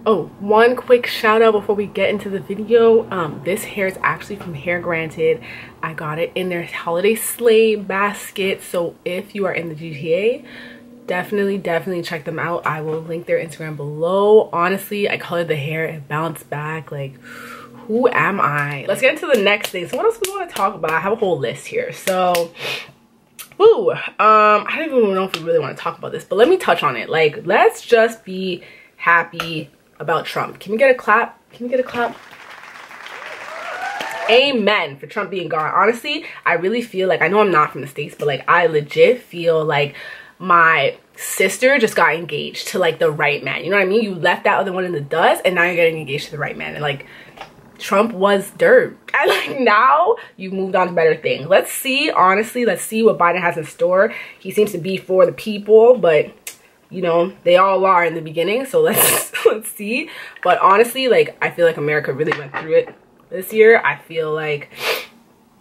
Oh, one quick shout out before we get into the video. This hair is actually from Hair Granted. I got it in their holiday sleigh basket. So if you are in the GTA, definitely check them out. I will link their Instagram below. Honestly, I colored the hair, it bounced back. Like, who am I? Let's get into the next thing. So what else we want to talk about? I have a whole list here. So I don't even know if we really want to talk about this, but let me touch on it. Like, let's just be happy about Trump. Can we get a clap? Can we get a clap? Amen for Trump being gone. Honestly, I really feel like, I know I'm not from the States, but like I legit feel like my sister just got engaged to like the right man. You know what I mean? You left that other one in the dust and now you're getting engaged to the right man. And like, Trump was dirt. And like now you've moved on to better things. Let's see, honestly, let's see what Biden has in store. He seems to be for the people, but you know, they all are in the beginning, so let's see. But honestly, like, I feel like America really went through it this year. I feel like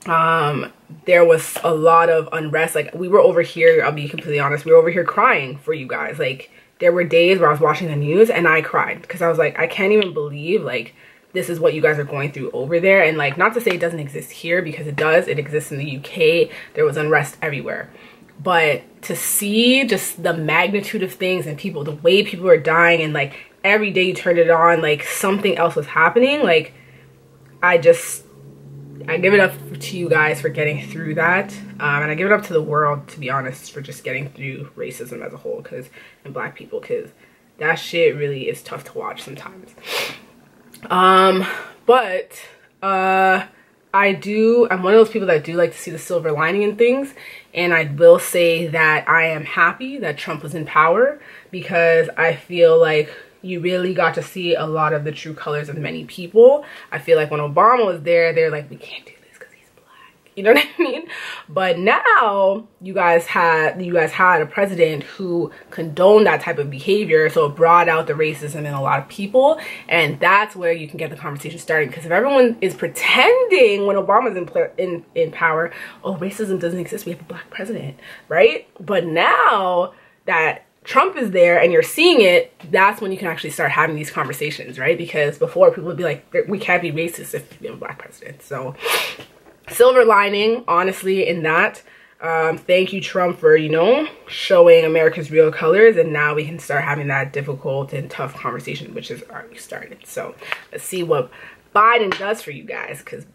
there was a lot of unrest. Like, we were over here, I'll be completely honest, we were over here crying for you guys. Like, there were days where I was watching the news and I cried because I was like, I can't even believe like this is what you guys are going through over there. And like, not to say it doesn't exist here, because it does. It exists in the UK. There was unrest everywhere. But to see just the magnitude of things and people, the way people are dying, and like every day you turned it on, like something else was happening. Like, I give it up to you guys for getting through that. And I give it up to the world, to be honest, for just getting through racism as a whole, and black people, because that shit really is tough to watch sometimes. I'm one of those people that do like to see the silver lining in things. And I will say that I am happy that Trump was in power, because I feel like you really got to see a lot of the true colors of many people. I feel like when Obama was there, they're like, we can't do this because he's black. You know what I mean? But now you guys had a president who condoned that type of behavior, so it brought out the racism in a lot of people, and that's where you can get the conversation started. Because if everyone is pretending when Obama's in power, oh, racism doesn't exist, we have a black president, right? But now that Trump is there and you're seeing it, that's when you can actually start having these conversations, right? Because before, people would be like, we can't be racist if we have a black president. So silver lining, honestly, in that. Thank you, Trump, for, you know, showing America's real colors, and now we can start having that difficult and tough conversation, which has already started. So let's see what Biden does for you guys, because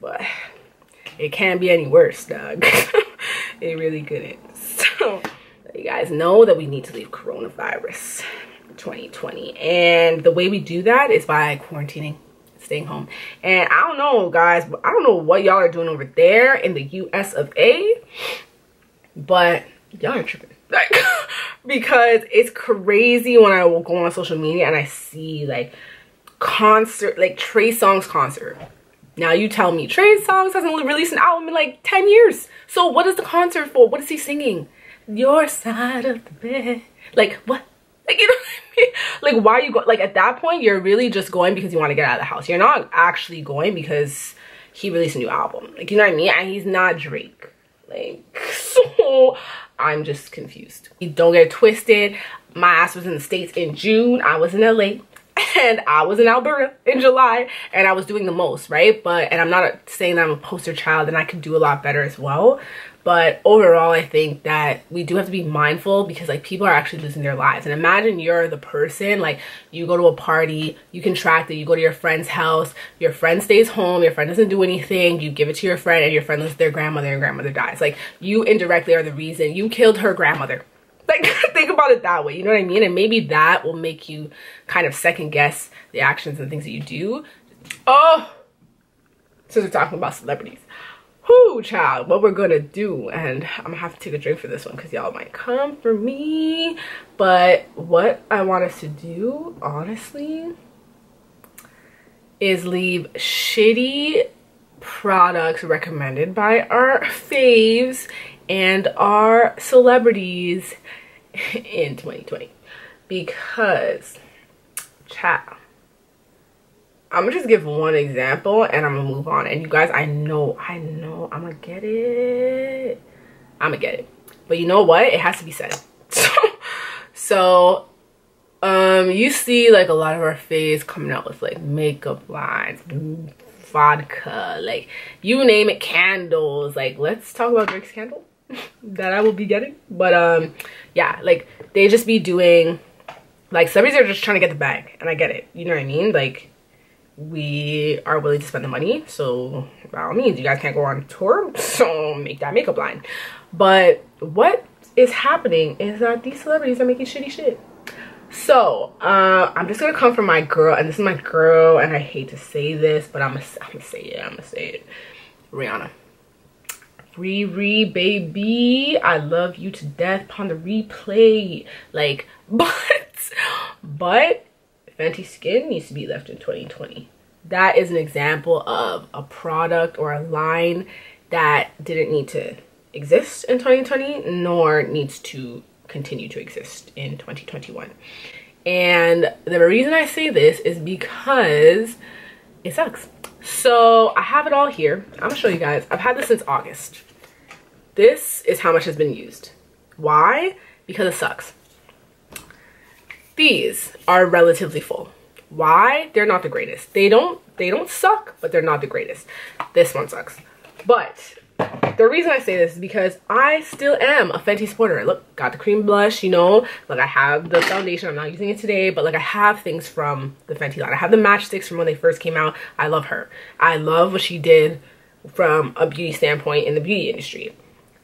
it can't be any worse, dog. It really couldn't. So you guys know that we need to leave coronavirus 2020, and the way we do that is by quarantining, staying home. And I don't know, guys, but I don't know what y'all are doing over there in the US of A, but y'all are tripping. Like, because it's crazy when I will go on social media and I see like concert, like Trey Songz concert. Now you tell me Trey Songz hasn't released an album in like 10 years. So what is the concert for? What is he singing? Your side of the bed. Like, what? Like, you know what I mean? Like, why are you going? Like, at that point, you're really just going because you want to get out of the house. You're not actually going because he released a new album. Like, you know what I mean? And he's not Drake. Like, so I'm just confused. Don't get it twisted. My ass was in the States in June. I was in LA. And I was in Alberta in July, and I was doing the most, right? And I'm not saying that I'm a poster child and I could do a lot better as well. But overall, I think that we do have to be mindful, because like people are actually losing their lives. And imagine you're the person, like you go to a party, you contract it, you go to your friend's house, your friend stays home, your friend doesn't do anything, you give it to your friend, and your friend loses their grandmother and grandmother dies. Like, you indirectly are the reason you killed her grandmother. Like, think about it that way, you know what I mean? And maybe that will make you kind of second guess the actions and things that you do. Oh, since we're talking about celebrities. Whoo, child, what we're gonna do. And I'm gonna have to take a drink for this one because y'all might come for me. But what I want us to do, honestly, is leave shitty products recommended by our faves and our celebrities in 2020, because child, I'm gonna just give one example and I'm gonna move on. And you guys, I know I'm gonna get it, but you know what, it has to be said. So You see like a lot of our faves coming out with like makeup lines, vodka, like you name it, candles. Like, let's talk about Drake's candle that I will be getting. But yeah, like they just be doing, like, celebrities are just trying to get the bag, and I get it, you know what I mean? Like, we are willing to spend the money, so by all means, you guys can't go on tour, so make that makeup line. But what is happening is that these celebrities are making shitty shit. So I'm just gonna come from my girl, and this is my girl, and I hate to say this, but I'm gonna say it. Rihanna. Riri, baby, I love you to death upon the replay. Like, but Fenty Skin needs to be left in 2020. That is an example of a product or a line that didn't need to exist in 2020, nor needs to continue to exist in 2021. And the reason I say this is because it sucks. So I have it all here. I'm gonna show you guys. I've had this since August. This is how much has been used. Why? Because it sucks. These are relatively full. Why? They're not the greatest. They don't suck, but they're not the greatest. This one sucks. But the reason I say this is because I still am a Fenty supporter. Look, got the cream blush, you know, like I have the foundation. I'm not using it today, but like I have things from the Fenty line. I have the matchsticks from when they first came out. I love her. I love what she did from a beauty standpoint in the beauty industry.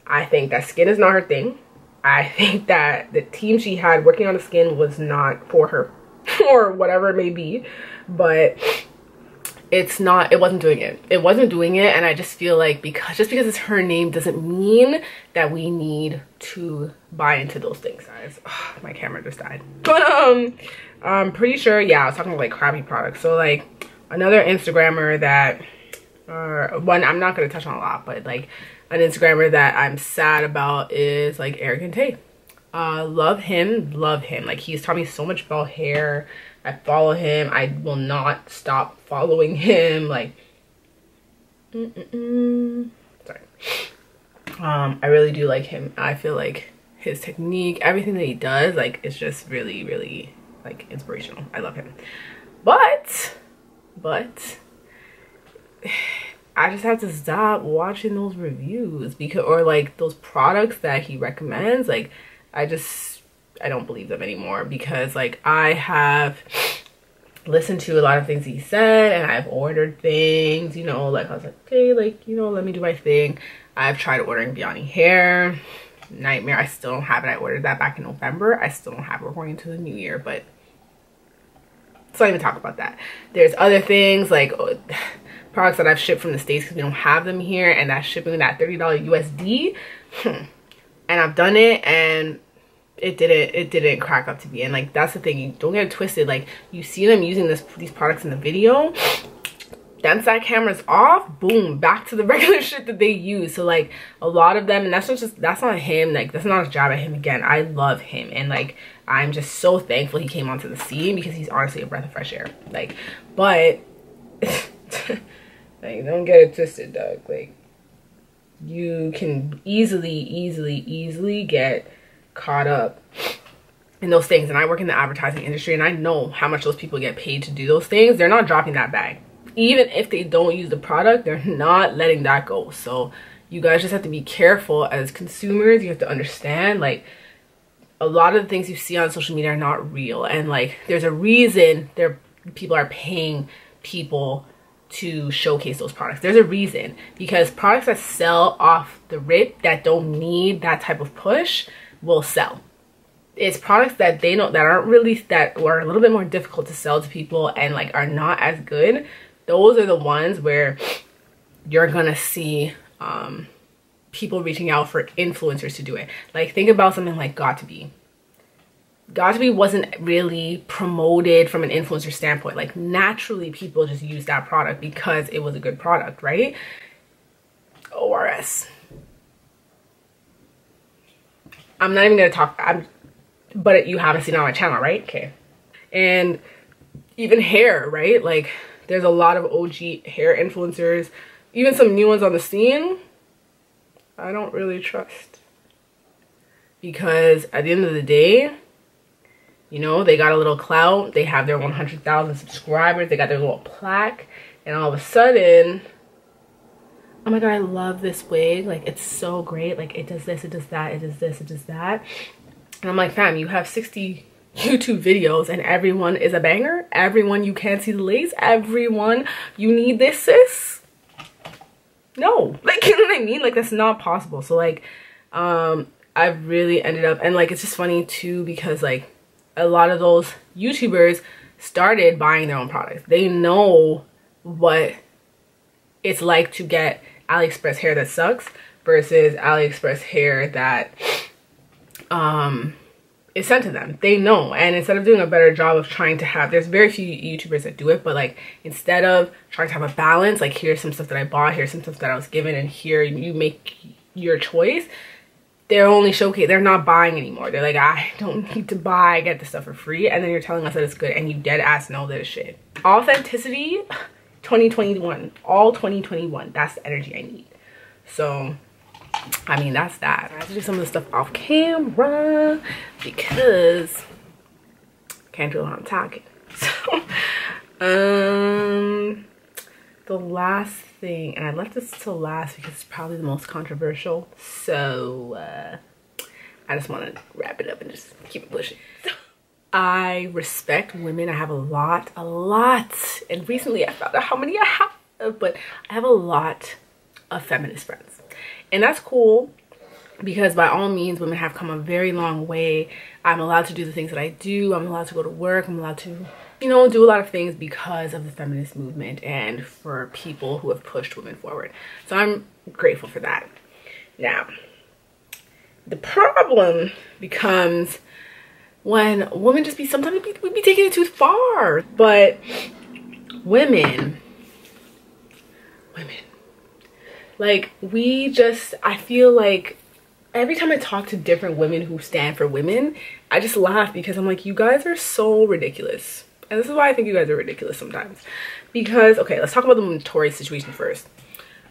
I think that skin is not her thing. I think that the team she had working on the skin was not for her or whatever it may be, but it wasn't doing it. And I just feel like just because it's her name doesn't mean that we need to buy into those things, guys. Oh, my camera just died. But I'm pretty sure, yeah, I was talking about like crappy products. So like another Instagrammer that one I'm not gonna touch on a lot, but like an Instagrammer that I'm sad about is like Eric and Tay. Love him. Like, he's taught me so much about hair. I follow him. I will not stop following him. Like, sorry. I really do like him. I feel like his technique, everything that he does, like, it's just really, really like inspirational. I love him. But I just have to stop watching those reviews or like those products that he recommends. Like, I don't believe them anymore, because like I have listened to a lot of things he said, and I've ordered things, you know, like I was like, okay, like, you know, let me do my thing. I've tried ordering Biani hair. Nightmare. I still don't have it. I ordered that back in November. I still don't have it. We're going into the new year, but let's not even talk about that. There's other things like products that I've shipped from the States because we don't have them here, and that's shipping that $30 USD. And I've done it, and it didn't crack up to be. And like, that's the thing, you don't get it twisted. Like, you see them using these products in the video, then that camera's off, boom, back to the regular shit that they use. So like a lot of them, and that's not him, like that's not a jab at him. Again, I love him, and like I'm just so thankful he came onto the scene, because he's honestly a breath of fresh air. Like, but like, don't get it twisted, dog. Like, you can easily get caught up in those things. And I work in the advertising industry, and I know how much those people get paid to do those things. They're not dropping that bag. Even if they don't use the product, they're not letting that go. So you guys just have to be careful as consumers. You have to understand, like, a lot of the things you see on social media are not real. And like, there's a reason people are paying people to showcase those products. There's a reason, because products that sell off the rip, that don't need that type of push, will sell. It's products that they know that aren't really, that are a little bit more difficult to sell to people and like are not as good. Those are the ones where you're gonna see people reaching out for influencers to do it. Like, think about something like Got to Be. Got to Be wasn't really promoted from an influencer standpoint. Like, naturally people just use that product because it was a good product, right? ORS. I'm not even gonna talk, but you haven't seen it on my channel, right? Okay. And even hair, right? Like, there's a lot of OG hair influencers, even some new ones on the scene, I don't really trust. Because at the end of the day, You know, they got a little clout. They have their 100,000 subscribers. They got their little plaque. And all of a sudden, oh my God, I love this wig. Like, it's so great. Like, it does this, it does that, it does this, it does that. And I'm like, fam, you have 60 YouTube videos and everyone is a banger. Everyone, you can't see the lace. Everyone, you need this, sis. No. Like, you know what I mean? Like, that's not possible. So, like, I've really ended up, and like, it's just funny too, because like, a lot of those YouTubers started buying their own products. They know what it's like to get AliExpress hair that sucks versus AliExpress hair that is sent to them. They know. And instead of doing a better job of trying to have, there's very few YouTubers that do it, but like, instead of trying to have a balance, like, here's some stuff that I bought, here's some stuff that I was given, and here you make your choice, they're only showcase. They're not buying anymore. They're like, I don't need to buy. I get this stuff for free. And then you're telling us that it's good, and you dead ass know that it's shit. Authenticity, 2021, all 2021. That's the energy I need. So, I mean, that's that. I have to do some of the stuff off camera because I can't do it while I'm talking. So, the last thing, and I left this to last because it's probably the most controversial, so I just want to wrap it up and just keep it pushing. I respect women. I have a lot, and recently I found out how many I have, but I have a lot of feminist friends, and that's cool because by all means women have come a very long way. I'm allowed to do the things that I do. I'm allowed to go to work. I'm allowed to, you know, do a lot of things because of the feminist movement and for people who have pushed women forward. So I'm grateful for that. Now, the problem becomes when women just be, sometimes we be taking it too far. But women, like, we just, I feel like every time I talk to different women who stand for women, I just laugh because I'm like, you guys are so ridiculous. And this is why I think you guys are ridiculous sometimes. Because, okay, let's talk about the Tory situation first.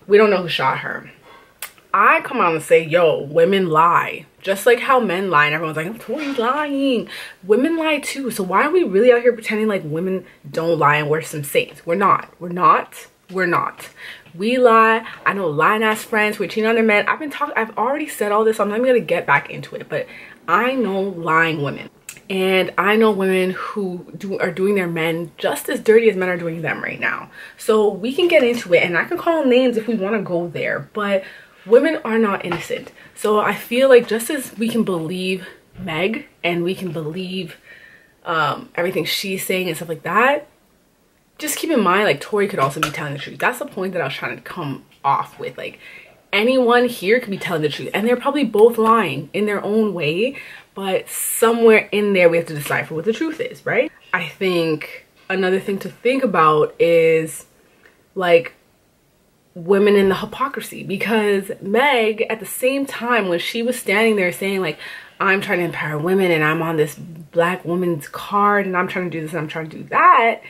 We don't know who shot her. I come out and say, yo, women lie. Just like how men lie and everyone's like, Tory's lying. Women lie too. So why are we really out here pretending like women don't lie and we're some saints? We're not. We lie. I know lying ass friends who are cheating on their men. I've already said all this, so I'm not even gonna get back into it, but I know lying women. And I know women who are doing their men just as dirty as men are doing them right now. So we can get into it, and I can call names if we want to go there, but women are not innocent. So I feel like just as we can believe Meg and we can believe everything she's saying and stuff like that, just keep in mind, like, Tory could also be telling the truth. That's the point that I was trying to come off with. Like, anyone here could be telling the truth, and they're probably both lying in their own way, but somewhere in there we have to decipher what the truth is, right? I think another thing to think about is, like, women in the hypocrisy, because Meg, at the same time, when she was standing there saying, like, I'm trying to empower women and I'm on this black woman's card and I'm trying to do this and I'm trying to do that,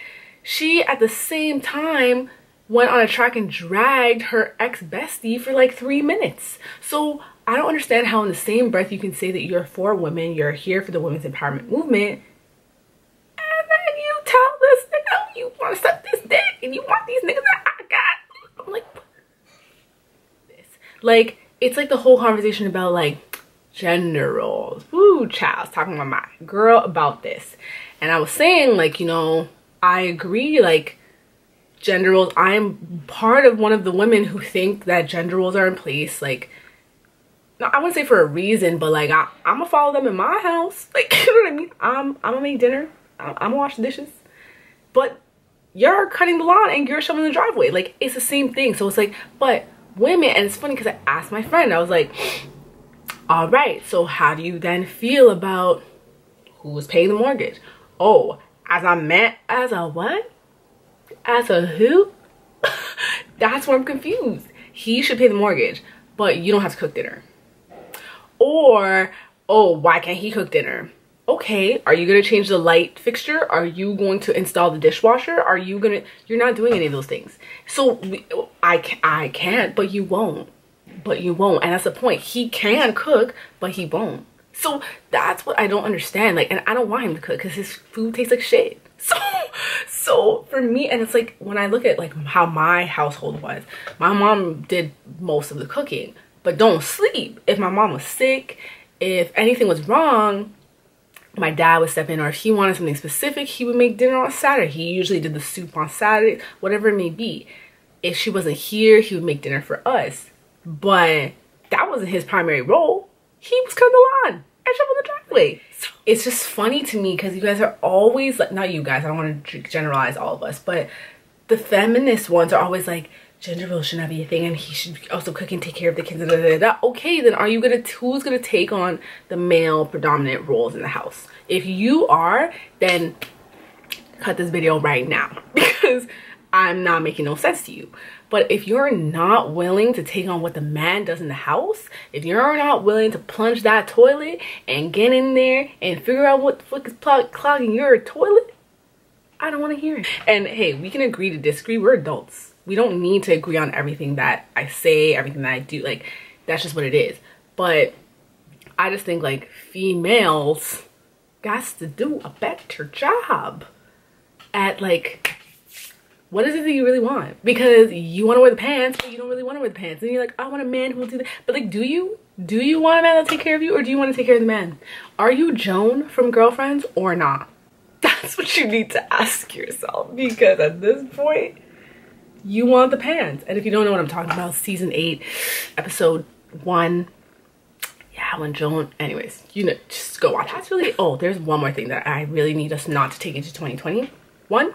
she at the same time went on a track and dragged her ex-bestie for like 3 minutes. So I don't understand how in the same breath you can say that you're for women, you're here for the women's empowerment movement, and then you tell this nigga you want to suck this dick and you want these niggas that I got. I'm like, this. Like, it's like the whole conversation about like gender roles. Woo, child, I was talking to my girl about this. And I was saying, like, you know, I agree, like, gender roles. I am part of one of the women who think that gender roles are in place, like, no, I wouldn't say for a reason, but like, I'm gonna follow them in my house. Like, you know what I mean? I'm gonna make dinner. I'm gonna wash the dishes. But you're cutting the lawn and you're shoveling the driveway. Like, it's the same thing. So it's like, but women, and it's funny because I asked my friend, I was like, all right, so how do you then feel about who was paying the mortgage? Oh, as a what? As a who? That's where I'm confused. He should pay the mortgage, but you don't have to cook dinner. Or, oh, why can't he cook dinner? Okay, are you gonna change the light fixture? Are you going to install the dishwasher? You're not doing any of those things. So I can't, but you won't. And that's the point. He can cook, but he won't. So that's what I don't understand. Like, and I don't want him to cook because his food tastes like shit. So for me, and it's like when I look at like how my household was, my mom did most of the cooking, but don't sleep. If my mom was sick, if anything was wrong, my dad would step in, or if he wanted something specific, he would make dinner on Saturday. He usually did the soup on Saturday, whatever it may be. If she wasn't here, he would make dinner for us. But that wasn't his primary role. He was cutting the lawn and shoveling the driveway. So it's just funny to me because you guys are always like, not you guys, I don't want to generalize all of us, but the feminist ones are always like, gender roles should not be a thing, and he should also cook and take care of the kids. Da, da, da, da. Okay, then who's gonna take on the male predominant roles in the house? If you are, then cut this video right now because I'm not making no sense to you. But if you're not willing to take on what the man does in the house, if you're not willing to plunge that toilet and get in there and figure out what the fuck is clogging your toilet, I don't want to hear it. And hey, we can agree to disagree. We're adults. We don't need to agree on everything that I say, everything that I do. Like, that's just what it is. But I just think like females got to do a better job at like, what is it that you really want? Because you want to wear the pants, but you don't really want to wear the pants. And you're like, I want a man who will do that. But like, do you? Do you want a man to take care of you, or do you want to take care of the man? Are you Joan from Girlfriends or not? That's what you need to ask yourself, because at this point, you want the pants. And if you don't know what I'm talking about, season 8, episode 1, yeah, when Joan, anyways, you know, just go watch it. That's really, oh, there's one more thing that I really need us not to take into 2021.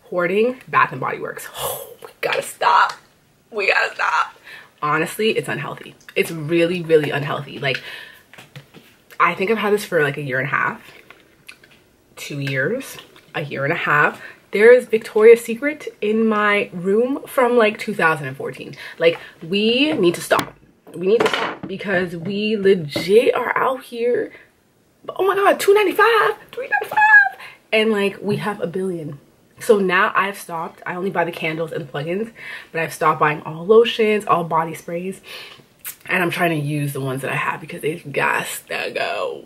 Hoarding Bath and Body Works. Oh, we gotta stop. We gotta stop. Honestly, it's unhealthy. It's really, really unhealthy. Like, I think I've had this for like a year and a half. 2 years, a year and a half. There is Victoria's Secret in my room from like 2014. Like, we need to stop. We need to stop because we legit are out here, oh my god, $2.95, $3.95, and like we have a billion. So now I've stopped. I only buy the candles and the plugins, but I've stopped buying all lotions, all body sprays, and I'm trying to use the ones that I have because they got to go.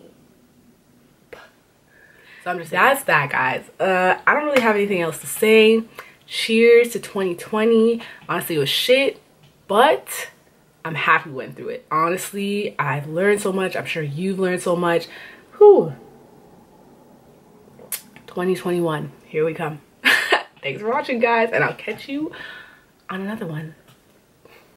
So I'm just, that's that, guys. I don't really have anything else to say. Cheers to 2020. Honestly, it was shit, but I'm happy we went through it. Honestly, I've learned so much. I'm sure you've learned so much. Whew. 2021, here we come. Thanks for watching, guys, and I'll catch you on another one.